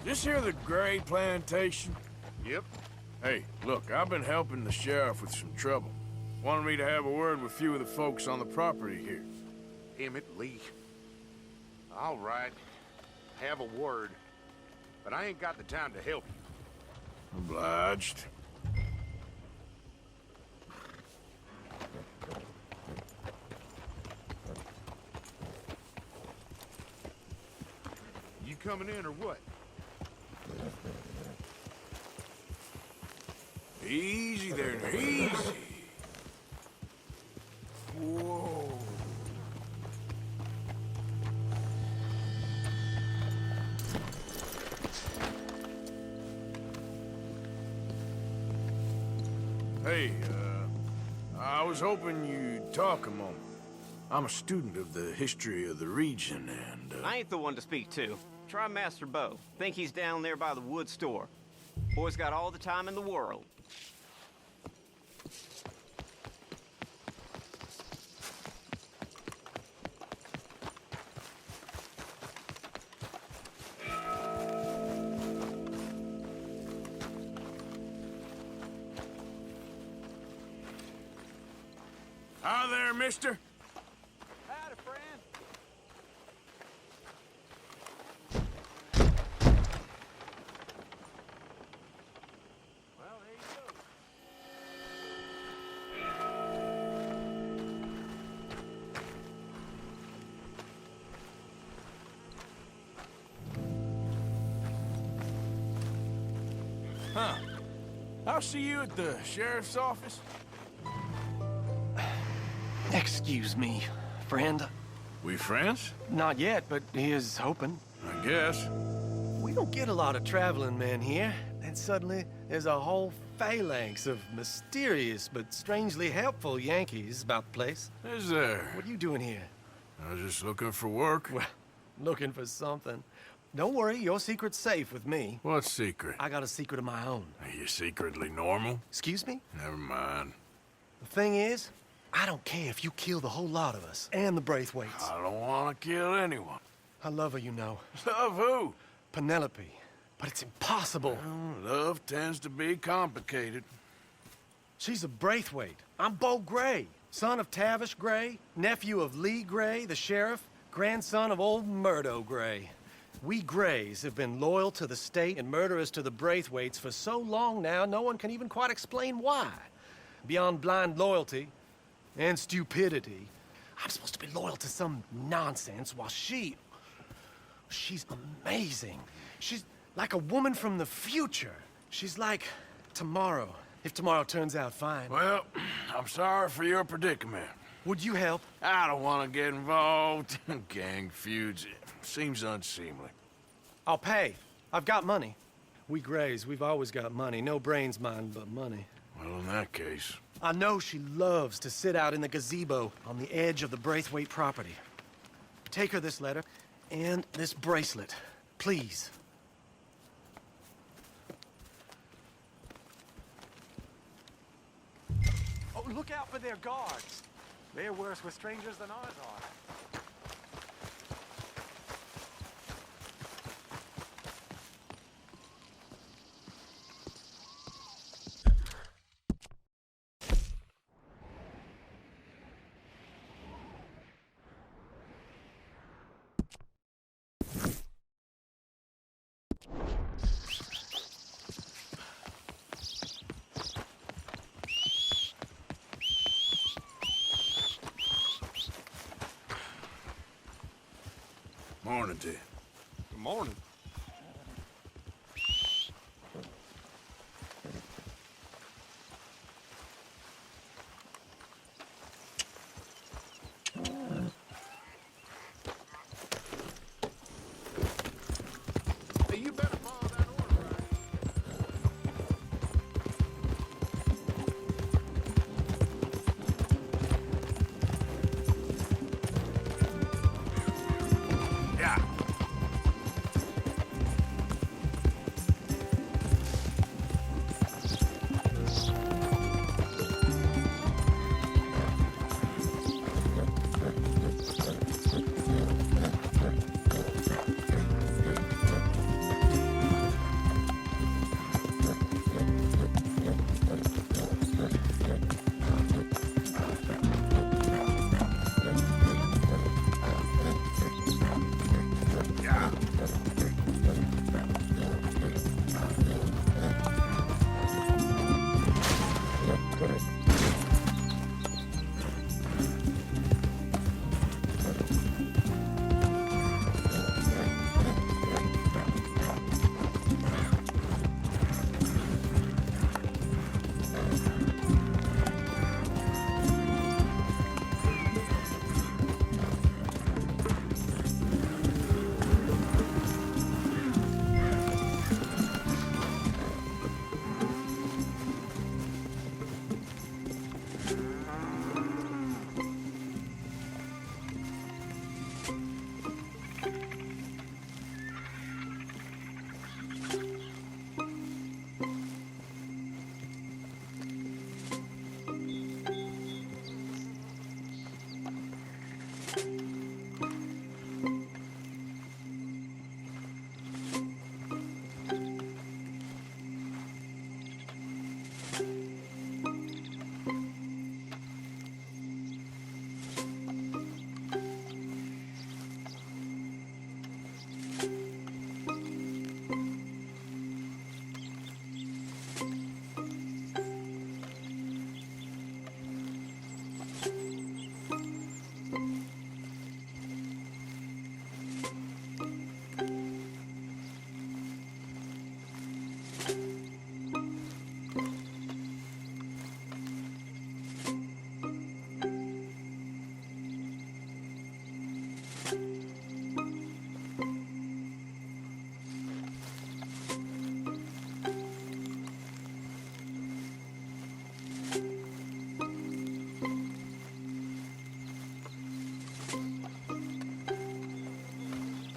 This here the Gray Plantation? Yep. Hey, look, I've been helping the sheriff with some trouble. Wanted me to have a word with a few of the folks on the property here. Emmett Lee. All right. Have a word. But I ain't got the time to help you. Obliged. You coming in or what? Easy there, easy. Whoa. Hey, I was hoping you'd talk a moment. I'm a student of the history of the region, and, I ain't the one to speak to. Try Master Bo. Think he's down there by the wood store. Boy's got all the time in the world. Hi there, mister. Howdy, friend. Well, there you go. Huh. I'll see you at the sheriff's office. Excuse me, friend. We friends? Not yet, but he is hoping. I guess. We don't get a lot of traveling men here. Then suddenly, there's a whole phalanx of mysterious but strangely helpful Yankees about the place. Is there? What are you doing here? I was just looking for work. Well, looking for something. Don't worry, your secret's safe with me. What secret? I got a secret of my own. Are you secretly normal? Excuse me? Never mind. The thing is, I don't care if you kill the whole lot of us, and the Braithwaites. I don't want to kill anyone. I love her, you know. Love who? Penelope. But it's impossible. Well, love tends to be complicated. She's a Braithwaite. I'm Bo Gray, son of Tavish Gray, nephew of Lee Gray, the sheriff, grandson of old Murdo Gray. We Grays have been loyal to the state and murderers to the Braithwaites for so long now, no one can even quite explain why. Beyond blind loyalty and stupidity, I'm supposed to be loyal to some nonsense while she... She's amazing. She's like a woman from the future. She's like tomorrow, if tomorrow turns out fine. Well, I'm sorry for your predicament. Would you help? I don't want to get involved in gang feuds. It seems unseemly. I'll pay. I've got money. We Grays, we've always got money. No brains, mind, but money. Well, in that case... I know she loves to sit out in the gazebo on the edge of the Braithwaite property. Take her this letter and this bracelet, please. Oh, look out for their guards. They're worse with strangers than ours are. Morning to you. Good morning. Hey, you better follow that order, right? Yeah.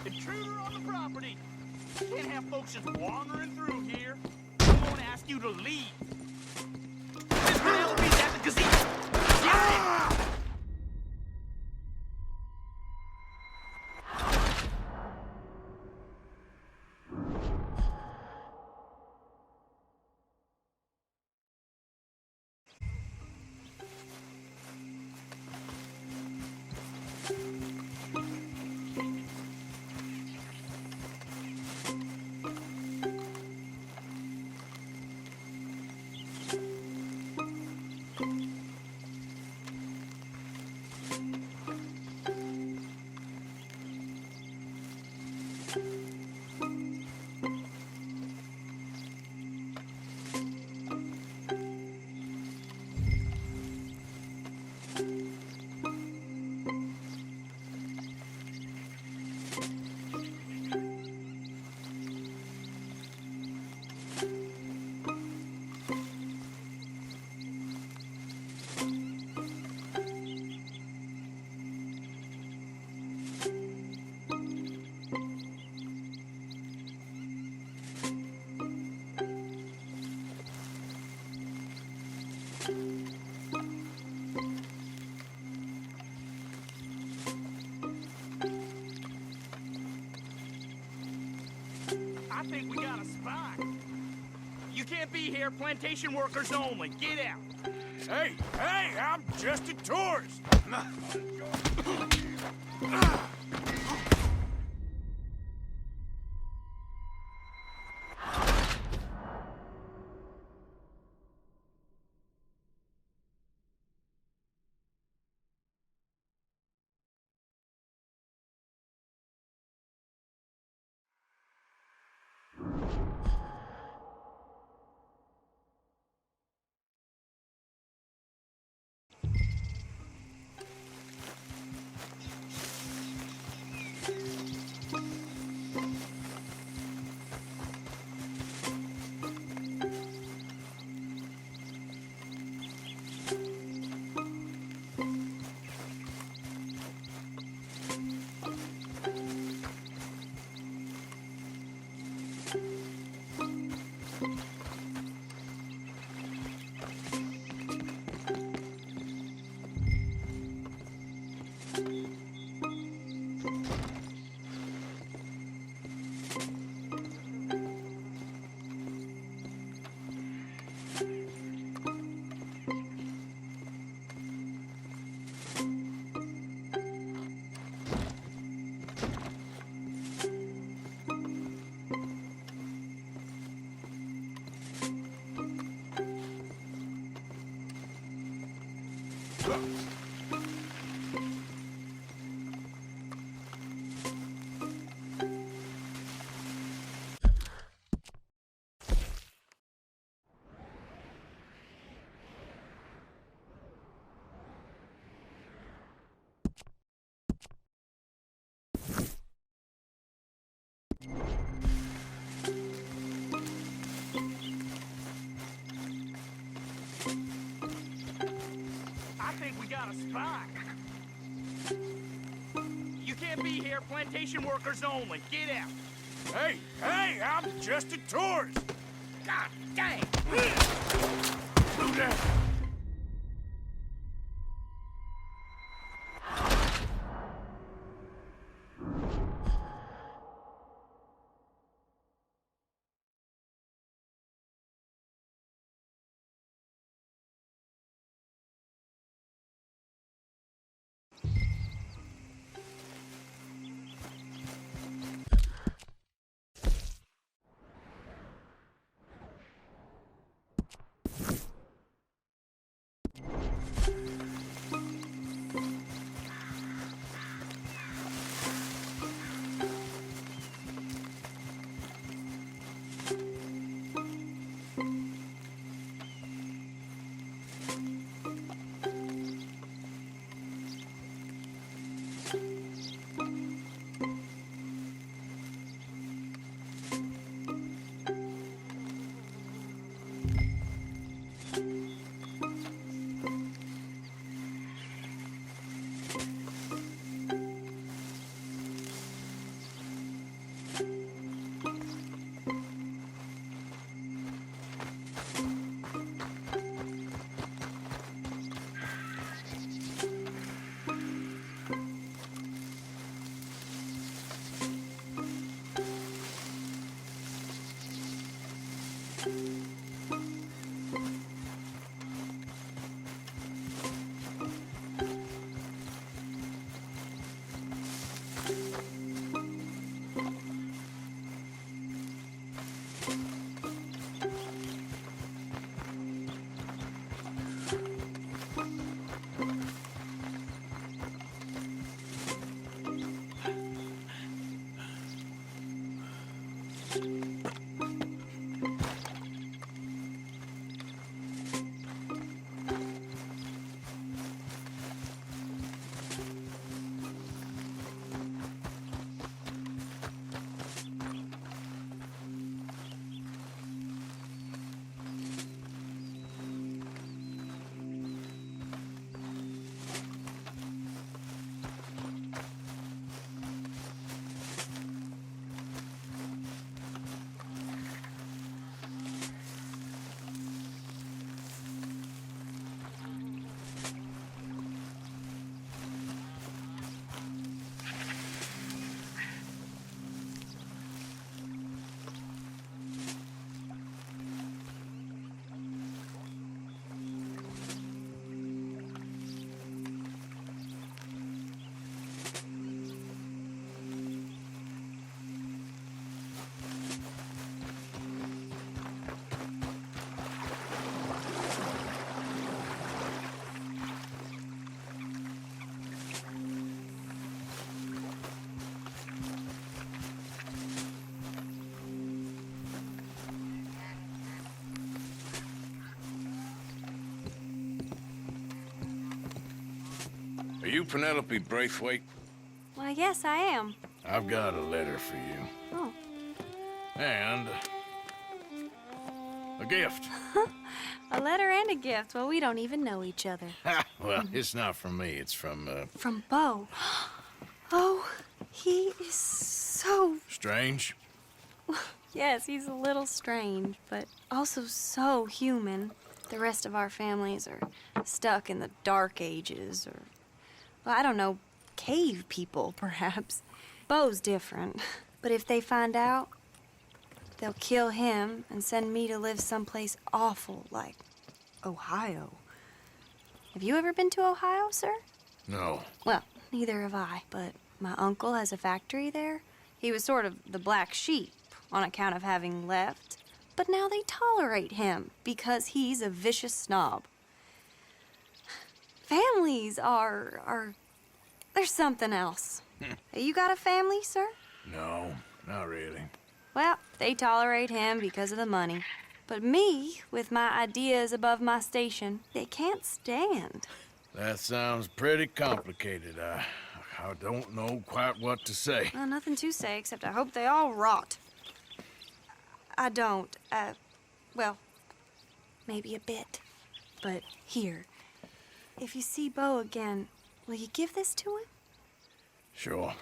Intruder on the property. Can't have folks just wandering through here. I'm gonna ask you to leave. Mr. Elby's at the gazebo. Get in! I think we got a spot. You can't be here, plantation workers only. Get out. Hey, I'm just a tourist. I think we got a spot. You can't be here, plantation workers only. Get out. Hey, I'm just a tourist. God dang. Slow down. you Penelope Braithwaite? Why, yes, I am. I've got a letter for you. Oh. And a gift. A letter and a gift. Well, we don't even know each other. Well, it's not from me. It's from, From Bo. Oh, he is so... Strange. Yes, he's a little strange, but also so human. The rest of our families are stuck in the dark ages, or, well, I don't know, cave people, perhaps. Bo's different, but if they find out, they'll kill him and send me to live someplace awful like Ohio. Have you ever been to Ohio, sir? No. Well, neither have I, but my uncle has a factory there. He was sort of the black sheep on account of having left, but now they tolerate him because he's a vicious snob. Families are there's something else. You got a family, sir? No, not really. Well, they tolerate him because of the money. But me, with my ideas above my station, they can't stand. That sounds pretty complicated. I don't know quite what to say. Well, nothing to say, except I hope they all rot. I don't, well, maybe a bit. But here, if you see Bo again, will you give this to him? Sure.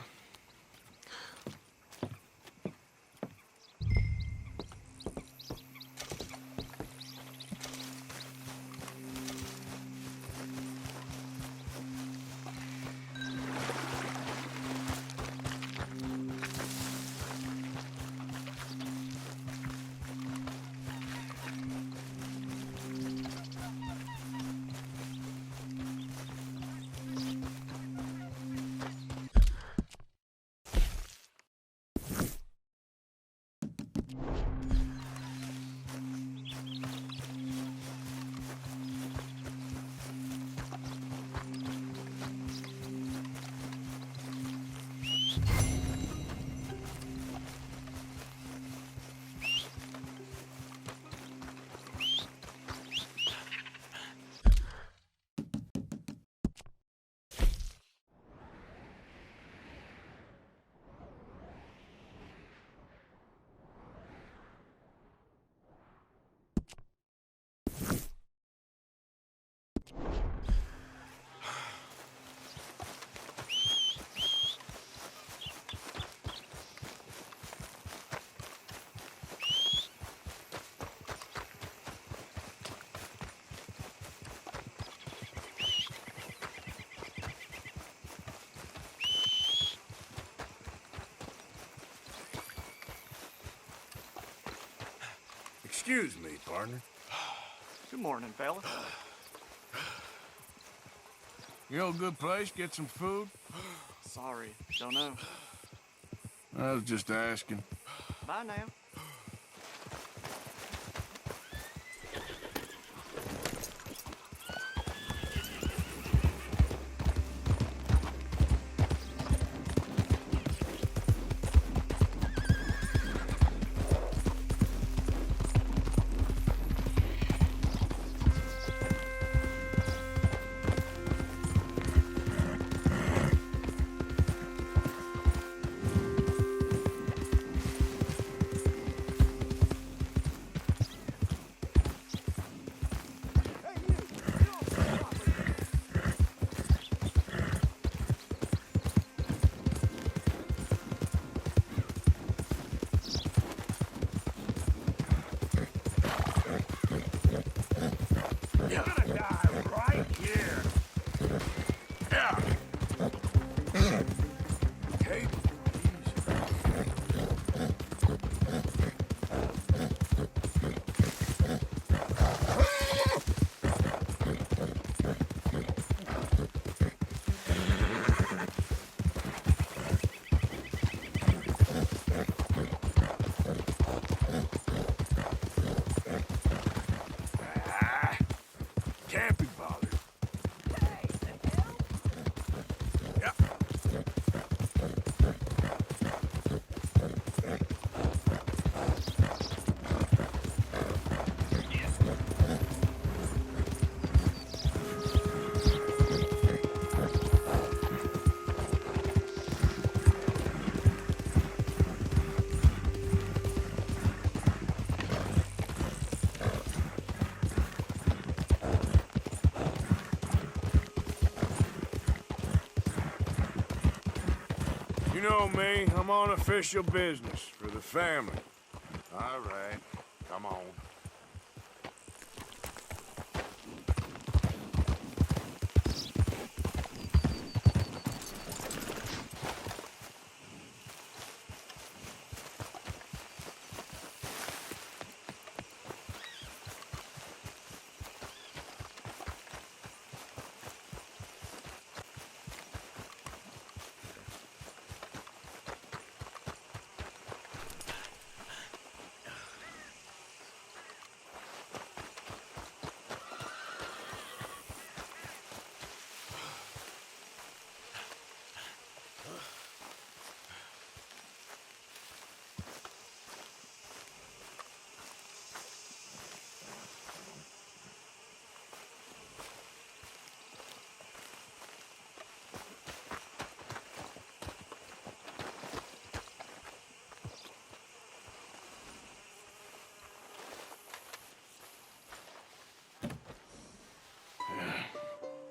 Excuse me, partner. Good morning, fella. You know a good place, get some food? Sorry, don't know. I was just asking. Bye now. know me. I'm on official business for the family. All right, come on.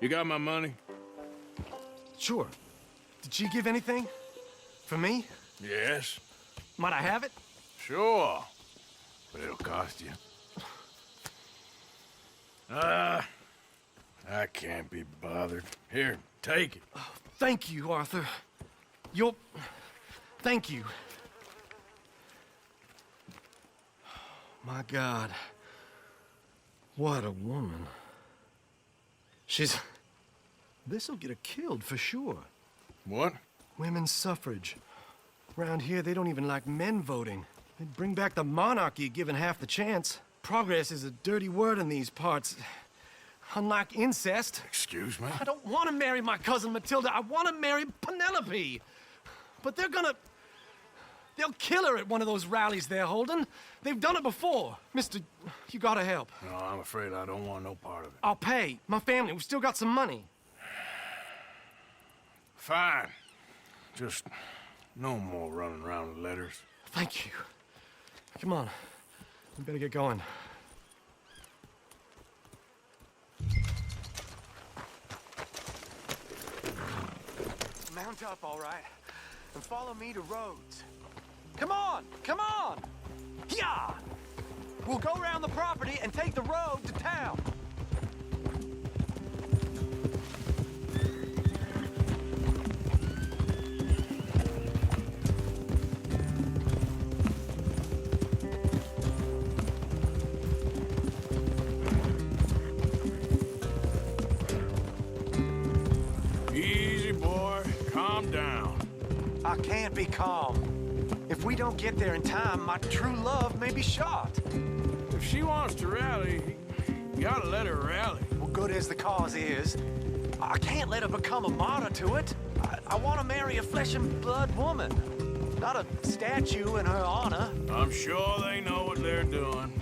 You got my money? Sure. Did she give anything? For me? Yes. Might I have it? Sure. But it'll cost you. I can't be bothered. Here, take it. Thank you, Arthur. You'll... Thank you. My God. What a woman. She's... This'll get her killed for sure. What? Women's suffrage. Around here, they don't even like men voting. They'd bring back the monarchy given half the chance. Progress is a dirty word in these parts. Unlike incest. Excuse me? I don't want to marry my cousin Matilda. I want to marry Penelope. But they're gonna... They'll kill her at one of those rallies they're holding. They've done it before. Mister, you gotta help. No, I'm afraid I don't want no part of it. I'll pay. My family, we've still got some money. Fine. Just no more running around with letters. Thank you. Come on. We better get going. Mount up, all right, and follow me to Rhodes. Come on! Come on! Yeah! We'll go around the property and take the road to town. Easy, boy. Calm down. I can't be calm. If we don't get there in time, my true love may be shot. If she wants to rally, you gotta let her rally. Well, good as the cause is, I can't let her become a martyr to it. I want to marry a flesh and blood woman, not a statue in her honor. I'm sure they know what they're doing.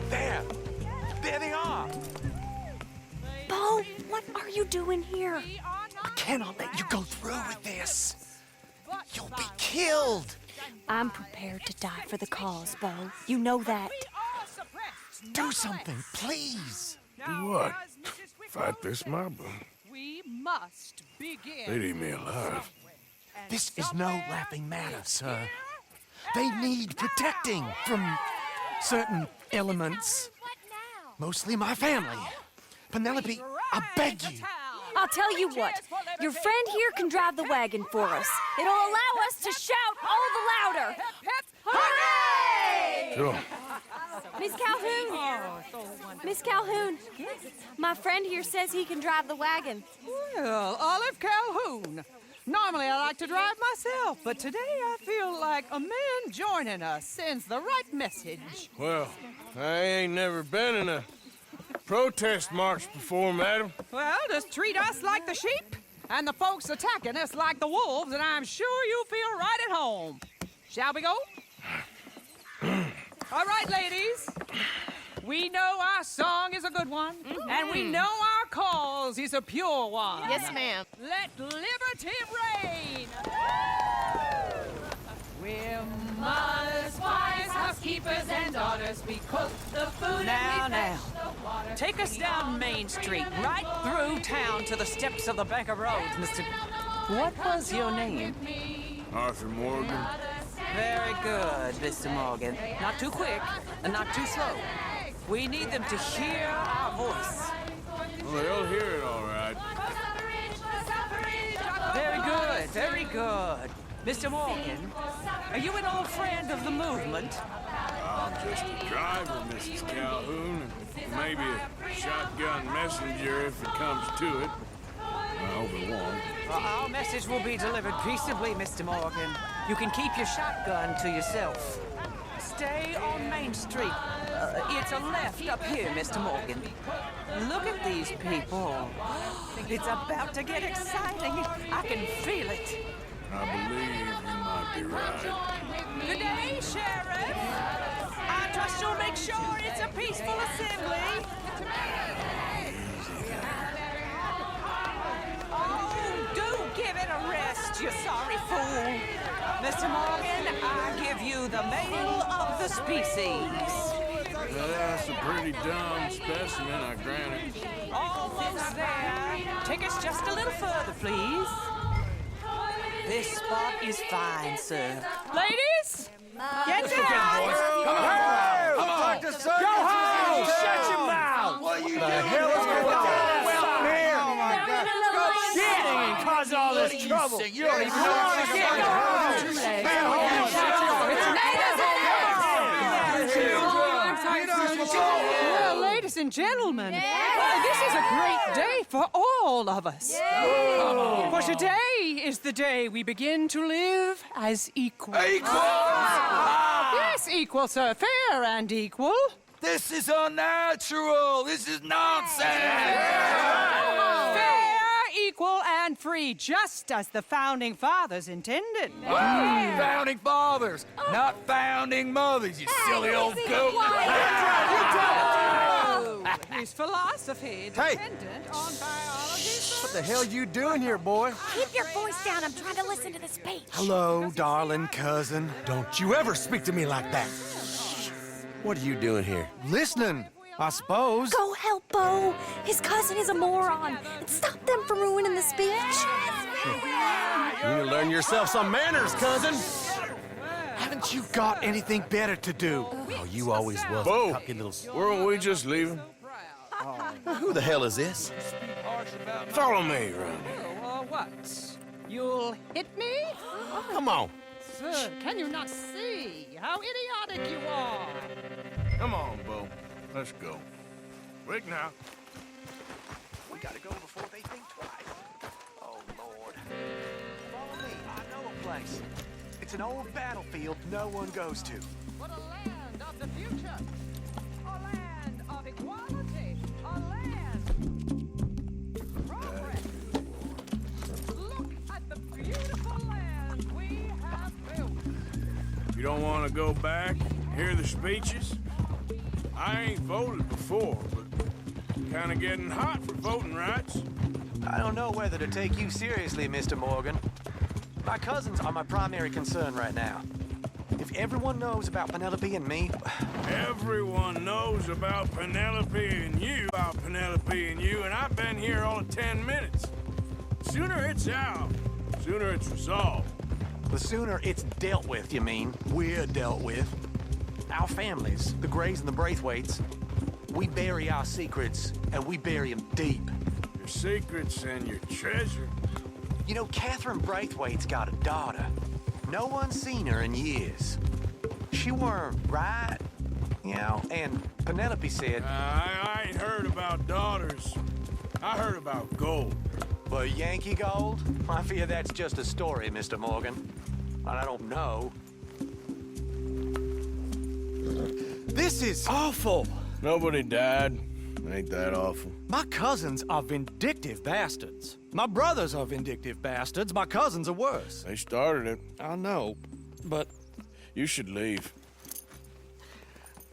There! There they are! Bo, what are you doing here? I cannot let you go through with this. You'll be killed! I'm prepared to die for the cause, Bo. You know that. Do something, please! Do what? Fight this mob? We must begin. They'd eat me alive. This is no laughing matter, sir. They need protecting from certain elements. Mostly my family. Penelope, I beg you. I'll tell you what. Your friend here can drive the wagon for us. It'll allow us to shout all the louder. Hooray! Sure. Miss Calhoun! Miss Calhoun, my friend here says he can drive the wagon. Well, Olive Calhoun. Normally I like to drive myself, but today I feel like a man joining us sends the right message. Well, I ain't never been in a protest march before, madam. Well, just treat us like the sheep, and the folks attacking us like the wolves, and I'm sure you feel right at home. Shall we go? All right, ladies. We know our song is a good one, and we know our cause is a pure one. Yes, ma'am. Let liberty reign. We're mothers, wives, housekeepers, and daughters. We cook the food and we fetch the water. Take us down Main Street, right through town to the steps of the Bank of Roads, Mr. What was your name? Arthur Morgan. Very good, Mr. Morgan. Not too quick and not too slow. We need them to hear our voice. Well, they'll hear it all right. Very good, very good. Mr. Morgan, are you an old friend of the movement? I'm just a driver, Mrs. Calhoun, and maybe a shotgun messenger if it comes to it. I hope it won't. Well, our message will be delivered peaceably, Mr. Morgan. You can keep your shotgun to yourself. Stay on Main Street. It's a left up here, Mr. Morgan. Look at these people. It's about to get exciting. I can feel it. I believe you might be right. Good day, Sheriff. I trust you'll make sure it's a peaceful assembly. Oh, do give it a rest, you sorry fool. Mr. Morgan, I give you the male of the species. That's a pretty dumb specimen, I grant it. Almost there. Take us just a little further, please. This spot is fine, sir. Ladies, get down! Come on! Go home! Shut your mouth! What the hell is going on? Well, here! Oh, my God. Go shit and cause all this trouble. You don't even know what to get. Go home! Well, ladies and gentlemen, this is a great day for all of us. For today is the day we begin to live as equals. Yes, equal, sir. Fair and equal. This is unnatural. This is nonsense. Fair, equal, and free, just as the Founding Fathers intended. Founding fathers, not founding mothers, you silly old goat. His philosophy dependent on biology. What the hell you doing here, boy? Keep your voice down. I'm trying to listen to the speech. Hello, darling cousin. Don't you ever speak to me like that. What are you doing here? Listening, I suppose. Go help Bo. His cousin is a moron. And stop them from ruining the speech. You need to learn yourself some manners, cousin. Haven't you got anything better to do? Oh, you always was Bo, a cocky little... weren't we just leaving? Who the hell is this? Follow me around here. What? You'll hit me? Come on. Sir, can you not see how idiotic you are? Come on, Bo. Let's go. Quick now. We gotta go before they think twice. Oh, Lord. Follow me. I know a place. It's an old battlefield no one goes to. What a land of the future! A land of equality! A land of progress! Look at the beautiful land we have built! You don't want to go back, hear the speeches? I ain't voted before, but kind of getting hot for voting rights. I don't know whether to take you seriously, Mr. Morgan. My cousins are my primary concern right now. If everyone knows about Penelope and me... Everyone knows about Penelope and you, and I've been here all of 10 minutes. Sooner it's out, sooner it's resolved. The sooner it's dealt with, you mean? We're dealt with. Our families, the Grays and the Braithwaites, we bury our secrets, and we bury them deep. Your secrets and your treasure. You know, Catherine Braithwaite's got a daughter. No one's seen her in years. She weren't right, you know, and Penelope said... I ain't heard about daughters. I heard about gold. But Yankee gold? I fear that's just a story, Mr. Morgan. And I don't know. This is awful. Nobody died. Ain't that awful? My cousins are vindictive bastards. My brothers are vindictive bastards. My cousins are worse. They started it. I know, but You should leave.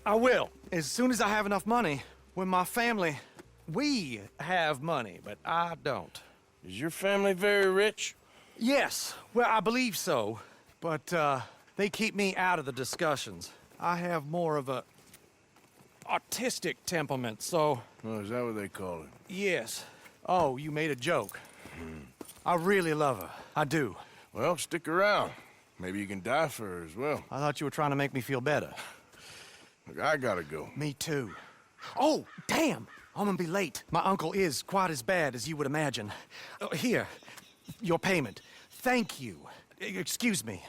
I will. As soon as I have enough money. When my family... We have money, but I don't. Is your family very rich? Yes, well, I believe so. But, they keep me out of the discussions. I have more of a... artistic temperament, so... Oh, is that what they call it? Yes. Oh, you made a joke. I really love her. I do. Well, stick around. Maybe you can die for her as well. I thought you were trying to make me feel better. Look, I gotta go. Me too. Oh, damn! I'm gonna be late. My uncle is quite as bad as you would imagine. Here, your payment. Thank you. Excuse me.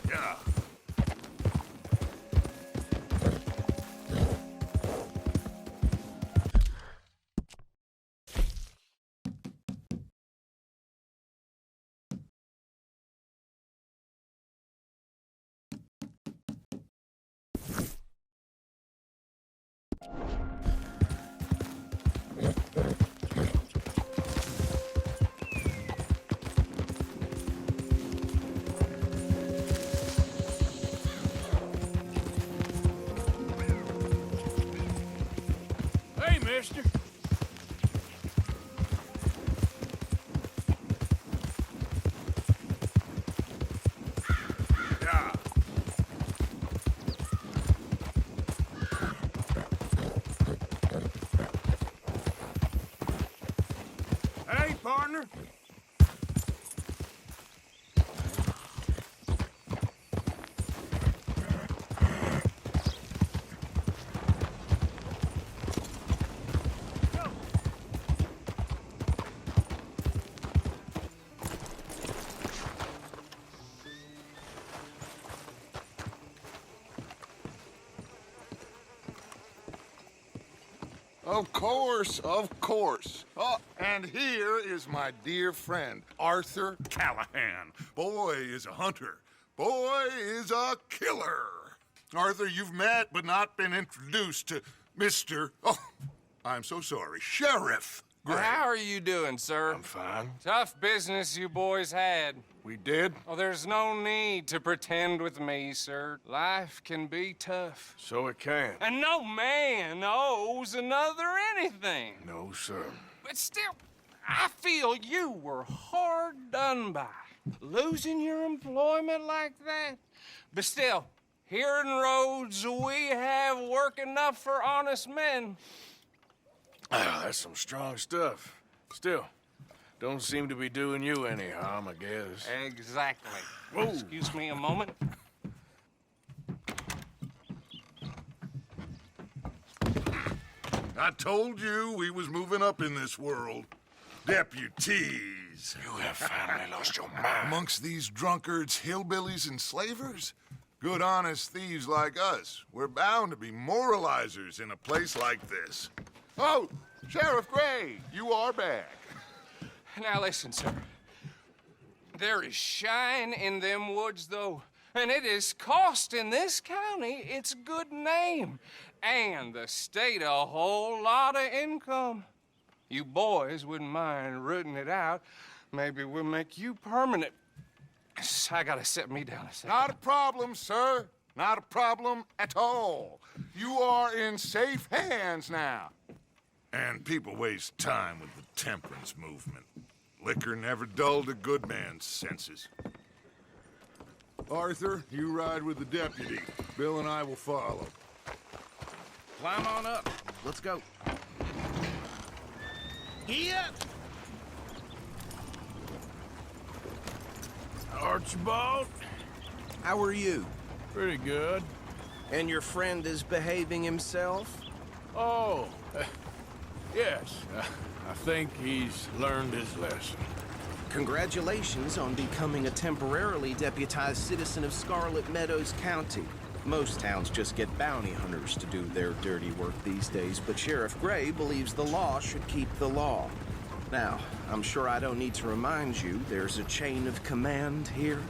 Yeah. Hey, mister. Yeah. Hey, partner. Of course, of course. Oh, and here is my dear friend, Arthur Callahan. Boy is a hunter. Boy is a killer. Arthur, you've met but not been introduced to Mr. Oh, I'm so sorry, Sheriff Gray. How are you doing, sir? I'm fine. Tough business you boys had. We did? Oh, there's no need to pretend with me, sir. Life can be tough. So it can. And no man owes another anything. No, sir. But still, I feel you were hard done by. Losing your employment like that. But still, here in Rhodes, we have work enough for honest men. Ah, that's some strong stuff. Still, don't seem to be doing you any harm, I guess. Exactly. Whoa. Excuse me a moment. I told you we was moving up in this world. Deputies. You have finally lost your mind. Amongst these drunkards, hillbillies, and slavers? Good honest thieves like us. We're bound to be moralizers in a place like this. Oh, Sheriff Gray, you are back. Now listen, sir. There is shine in them woods, though, and it is costing this county its good name and the state a whole lot of income. You boys wouldn't mind rooting it out. Maybe we'll make you permanent. I gotta sit me down a second. Not a problem, sir. Not a problem at all. You are in safe hands now. And people waste time with the temperance movement. Liquor never dulled a good man's senses. Arthur, you ride with the deputy. Bill and I will follow. Climb on up. Let's go. Here! Archibald? How are you? Pretty good. And your friend is behaving himself? Oh, yes. I think he's learned his lesson. Congratulations on becoming a temporarily deputized citizen of Scarlet Meadows County. Most towns just get bounty hunters to do their dirty work these days, but Sheriff Gray believes the law should keep the law. Now, I'm sure I don't need to remind you, there's a chain of command here.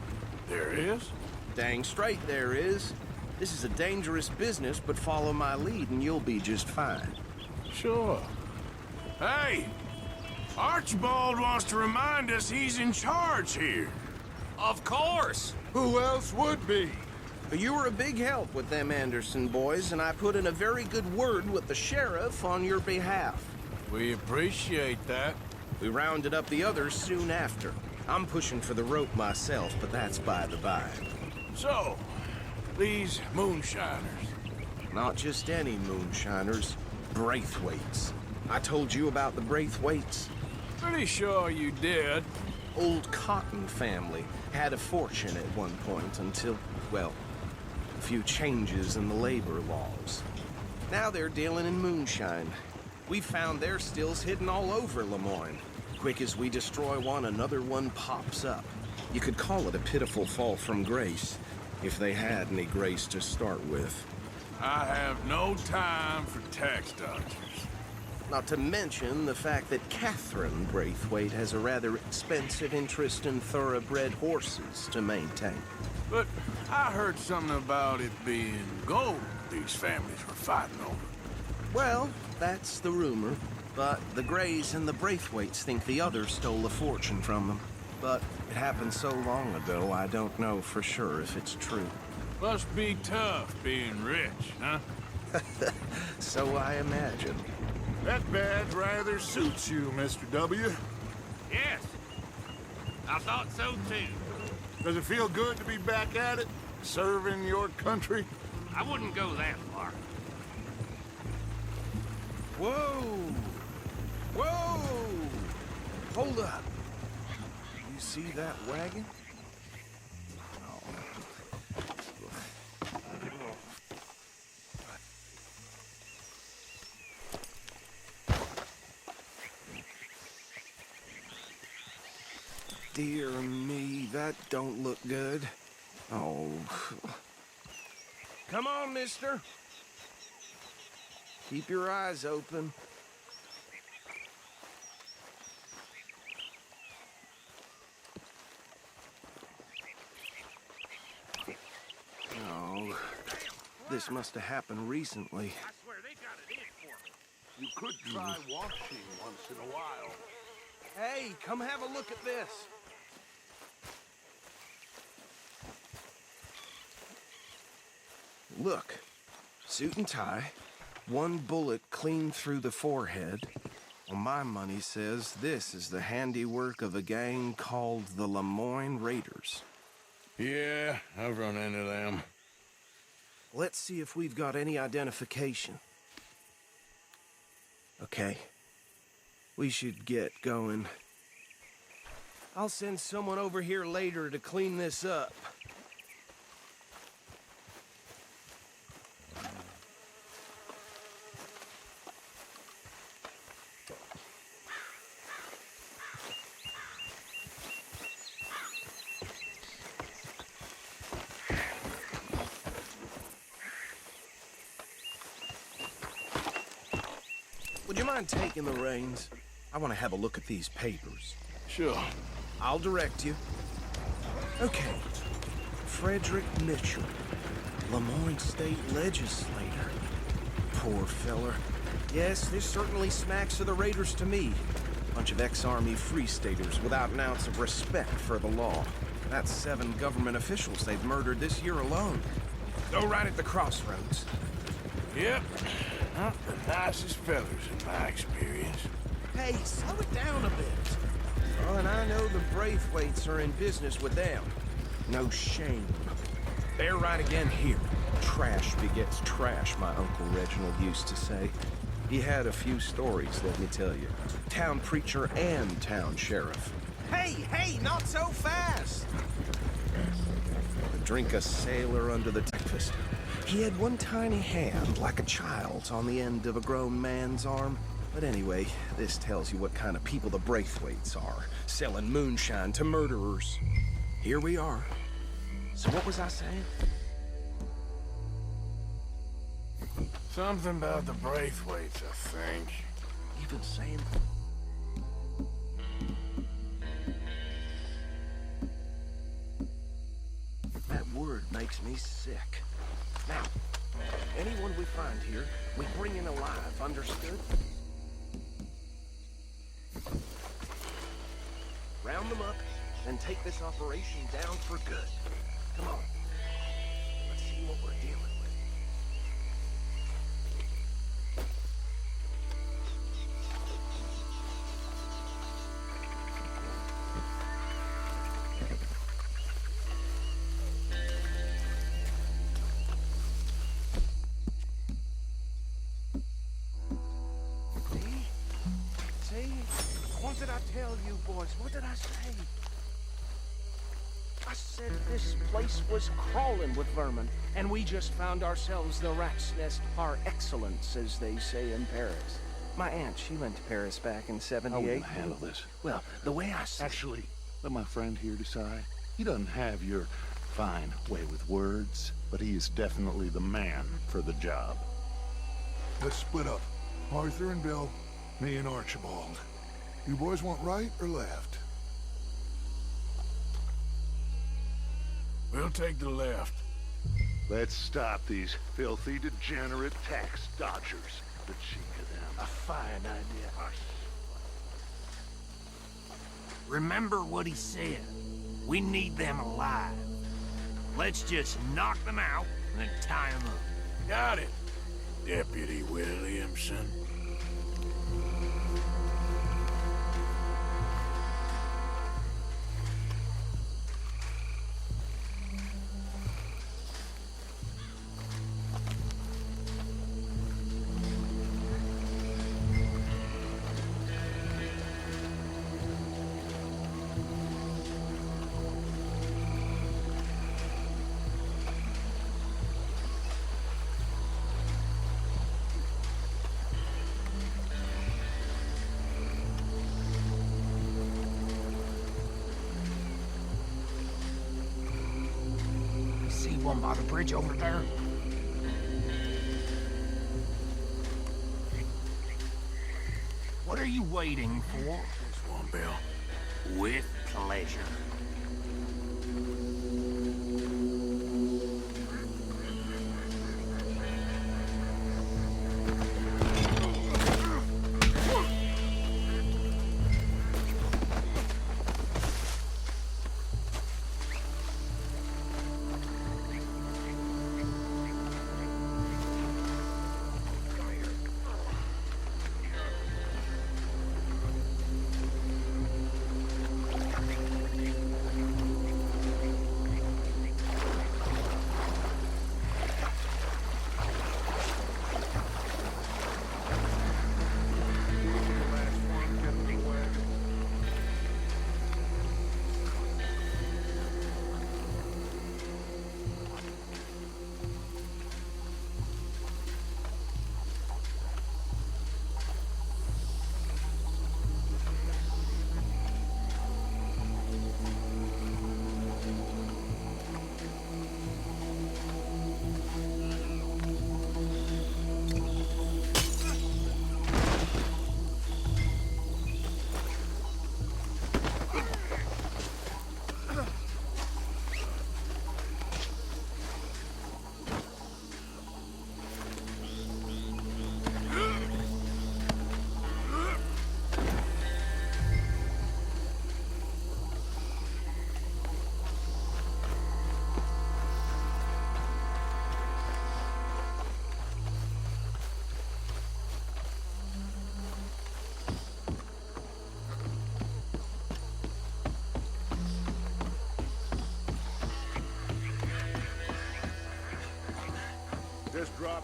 There is? Dang straight there is. This is a dangerous business, but follow my lead and you'll be just fine. Sure. Hey! Archibald wants to remind us he's in charge here. Of course! Who else would be? You were a big help with them Anderson boys, and I put in a very good word with the sheriff on your behalf. We appreciate that. We rounded up the others soon after. I'm pushing for the rope myself, but that's by the by. So, these moonshiners. Not just any moonshiners, Braithwaites. I told you about the Braithwaites. Pretty sure you did. Old Cotton family had a fortune at one point until, well, a few changes in the labor laws. Now they're dealing in moonshine. We've found their stills hidden all over Lemoyne. Quick as we destroy one, another one pops up. You could call it a pitiful fall from grace, if they had any grace to start with. I have no time for tax dodgers. Not to mention the fact that Catherine Braithwaite has a rather expensive interest in thoroughbred horses to maintain. But I heard something about it being gold these families were fighting over. Well, that's the rumor. But the Grays and the Braithwaites think the others stole a fortune from them. But it happened so long ago, I don't know for sure if it's true. Must be tough being rich, huh? So I imagine. That badge rather suits you, Mr. W. Yes. I thought so too. Does it feel good to be back at it, serving your country? I wouldn't go that far. Whoa! Whoa! Hold up. You see that wagon? Dear me, that don't look good. Oh. Come on, mister. Keep your eyes open. Oh, this must have happened recently. I swear they got it in for me. You could try washing once in a while. Hey, come have a look at this. Look, suit and tie, one bullet clean through the forehead. Well, my money says this is the handiwork of a gang called the Lemoyne Raiders. Yeah, I've run into them. Let's see if we've got any identification. Okay. We should get going. I'll send someone over here later to clean this up. Would you mind taking the reins? I want to have a look at these papers. Sure. I'll direct you. Okay. Frederick Mitchell, Lemoyne State Legislator. Poor feller. Yes, this certainly smacks of the Raiders to me. Bunch of ex-Army Free Staters without an ounce of respect for the law. That's 7 government officials they've murdered this year alone. Go right at the crossroads. Yep. Not the nicest fellas in my experience. Hey, slow it down a bit. Well, and I know the Braithwaites are in business with them. No shame. They're right again here. Trash begets trash, my Uncle Reginald used to say. He had a few stories, let me tell you. Town preacher and town sheriff. Hey, not so fast! Drink a sailor under the breakfast. He had one tiny hand, like a child's, on the end of a grown man's arm. But anyway, this tells you what kind of people the Braithwaites are, selling moonshine to murderers. Here we are. So what was I saying? Something about the Braithwaites, I think. You been saying? That word makes me sick. Now, anyone we find here, we bring in alive, understood? Round them up, and take this operation down for good. Come on. Let's see what we're dealing with. What did I tell you, boys? What did I say? I said this place was crawling with vermin, and we just found ourselves the rat's nest par excellence, as they say in Paris. My aunt, she went to Paris back in '78. I wouldn't handle this. Well, the way I said... Actually, let my friend here decide. He doesn't have your fine way with words, but he is definitely the man for the job. Let's split up. Arthur and Bill, me and Archibald. You boys want right or left? We'll take the left. Let's stop these filthy, degenerate tax dodgers. The cheek of them. A fine idea. Remember what he said. We need them alive. Let's just knock them out and tie them up. Got it, Deputy Williamson. One by the bridge over there. What are you waiting for? This one, Bill. With pleasure.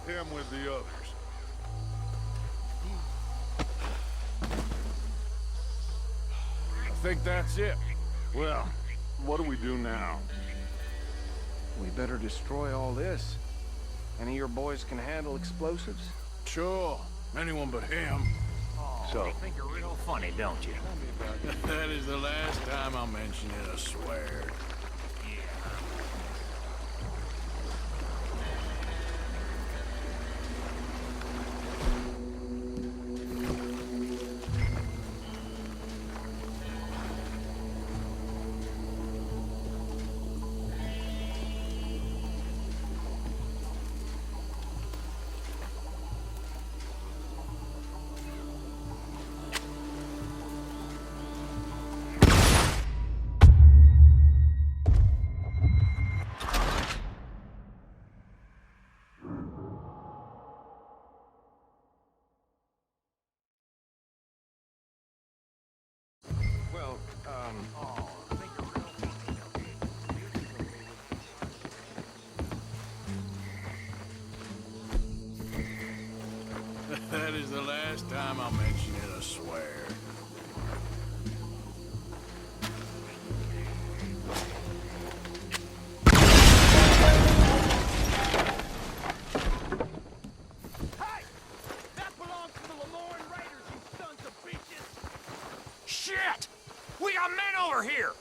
him with the others. I think that's it. Well, what do we do now? We better destroy all this. Any of your boys can handle explosives? Sure. Anyone but him. So, you think you're real funny, don't you? That is the last time I'll mention it, I swear. That is the last time I'll mention it, I swear. Hey! That belongs to the Lemoyne Raiders, you sons of bitches! Shit! We got men over here!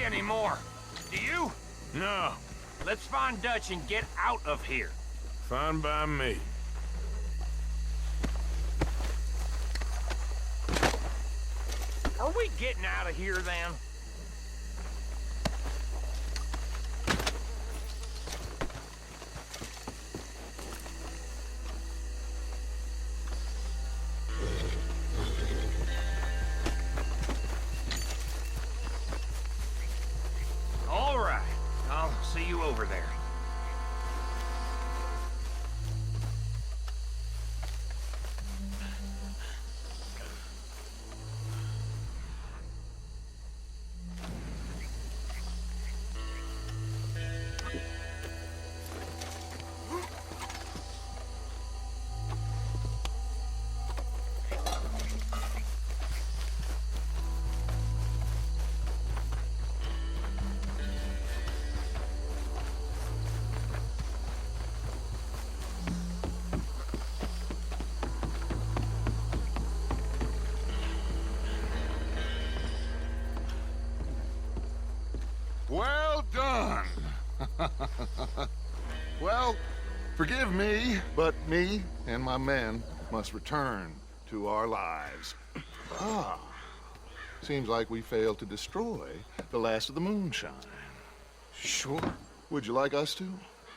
Anymore. Do you? No. Let's find Dutch and get out of here. Fine by me. Are we getting out of here then? All right. I'll see you over there. Well done. Well, forgive me, but me and my men must return to our lives. Ah, seems like we failed to destroy the last of the moonshine. Sure. Would you like us to?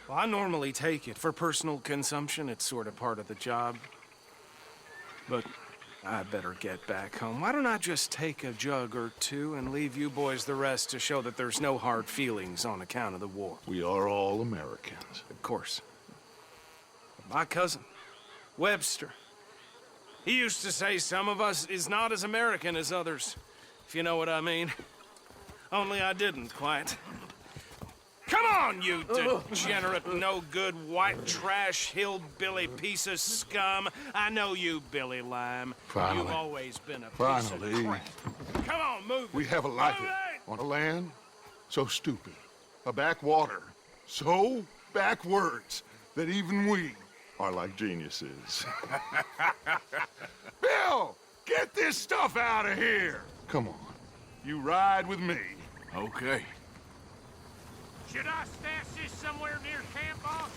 Well, I normally take it. For personal consumption, it's sort of part of the job. But I better get back home. Why don't I just take a jug or two and leave you boys the rest to show that there's no hard feelings on account of the war? We are all Americans. Of course. My cousin, Webster, he used to say some of us is not as American as others, if you know what I mean. Only I didn't quite. Come on, you degenerate, no-good, white trash, hillbilly piece of scum. I know you, Billy Lime. Finally. You've always been a piece of Finally. crap. Come on, move. We have a life on a land so stupid, a backwater so backwards that even we are like geniuses. Bill, get this stuff out of here. Come on, you ride with me. Okay. Should I stash this somewhere near camp, boss?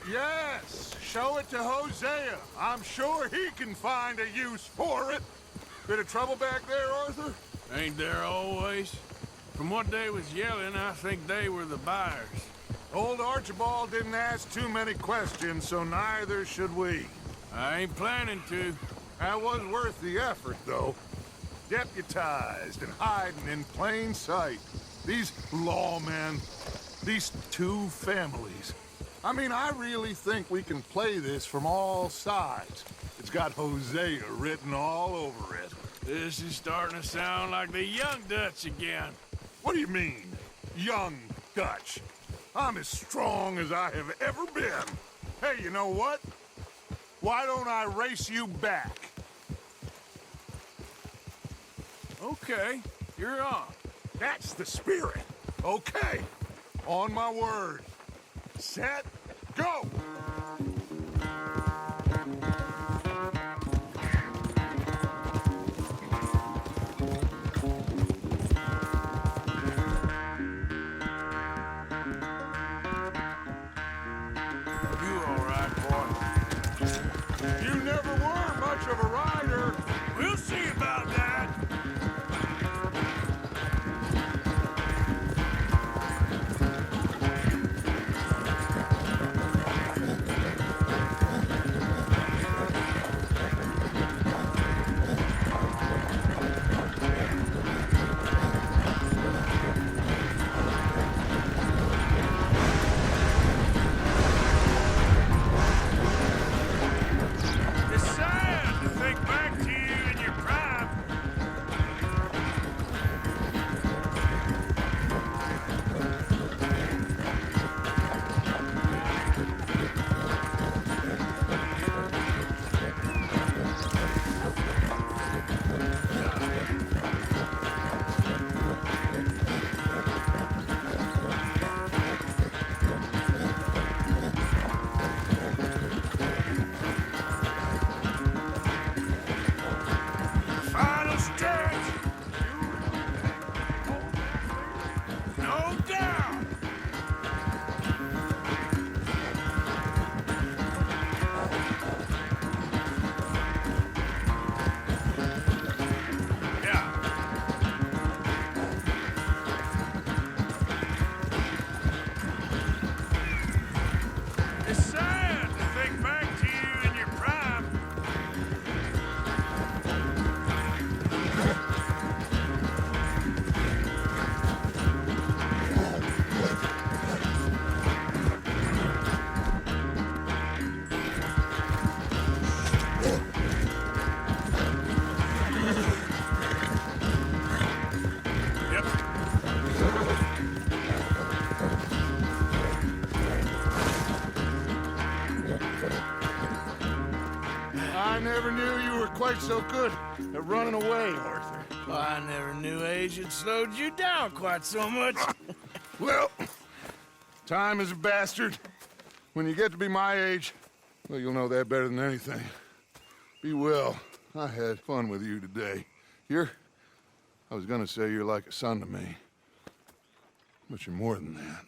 Yes, show it to Hosea. I'm sure he can find a use for it. Bit of trouble back there, Arthur? Ain't there always? From what they was yelling, I think they were the buyers. Old Archibald didn't ask too many questions, so neither should we. I ain't planning to. That was worth the effort, though. Deputized and hiding in plain sight. These lawmen, these two families. I mean, I really think we can play this from all sides. It's got Hosea written all over it. This is starting to sound like the Young Dutch again. What do you mean, Young Dutch? I'm as strong as I have ever been. Hey, you know what? Why don't I race you back? Okay, you're on. That's the spirit. Okay, on my word. Set, go! You all right, boy? You never were much of a rider. We'll see about that. It's sad to think back to you in your prime. Final stretch. No doubt. Yeah. It's sad to think back to you in your prime. Yep. I never knew you were quite so good at running away, Arthur. I never knew age had slowed you down quite so much. Well, time is a bastard. When you get to be my age, well, you'll know that better than anything. Be well. I had fun with you today. I was gonna say you're like a son to me, but you're more than that.